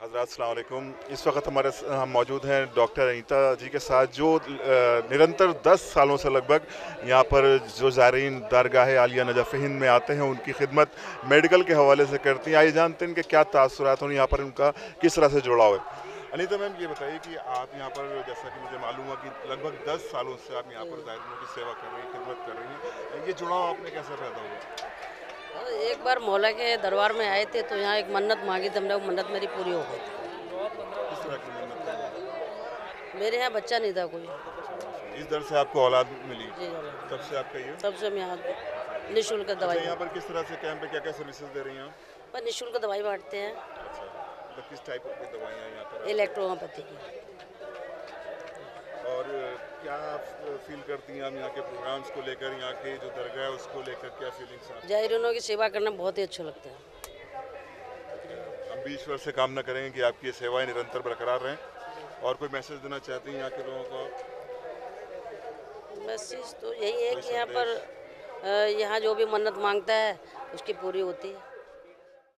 हज़रात अस्सलाम वालेकुम। इस वक्त हम मौजूद हैं डॉक्टर अनीता जी के साथ, जो निरंतर 10 सालों से लगभग यहाँ पर जो ज़ायरीन दरगाह आलिया नजफ़ हिंद में आते हैं उनकी खिदमत मेडिकल के हवाले से करती हैं। आइए जानते हैं इनके क्या तासुरात हैं, यहाँ पर उनका किस तरह से जुड़ाव है। अनीता मैम, ये बताइए कि आप यहाँ पर, जैसा कि मुझे मालूम हुआ कि लगभग 10 सालों से आप यहाँ पर ज़ायरीनों की सेवा कर रही हैं, खिदमत कर रही हैं। ये जुड़ाव आपने कैसे पैदा हुआ? एक बार मौला के दरबार में आए थे तो यहाँ एक मन्नत मांगी थी हमने, वो मन्नत मेरी पूरी हो गई थी। किस तरह की मन्नत है? मेरे यहाँ बच्चा नहीं था कोई। इस दर से आपको औलाद मिली? जी तब से आपका ये? तब से हम यहाँ निःशुल्क अच्छा, दवाई यहाँ पर किस तरह से कैंप पे क्या क्या सर्विसेज दे रही हैं आप? पर निःशुल्क दवाई बांटते हैं। अच्छा, मतलब किस टाइप की दवाइयाँ यहाँ पर? इलेक्ट्रोहोम्योपैथी की। और क्या आप फील करती हैं आप यहाँ के प्रोग्राम्स को लेकर, यहाँ के जो दरगाह है उसको लेकर, क्या फीलिंग्स हैं? ज़ायरीनों की सेवा करना बहुत ही अच्छा लगता है। हम भी ईश्वर से कामना करेंगे कि आपकी ये सेवाएं निरंतर बरकरार रहें। और कोई मैसेज देना चाहती हैं यहाँ के लोगों को? मैसेज तो यही है कोई कि यहाँ संदेश? पर यहाँ जो भी मन्नत मांगता है उसकी पूरी होती है।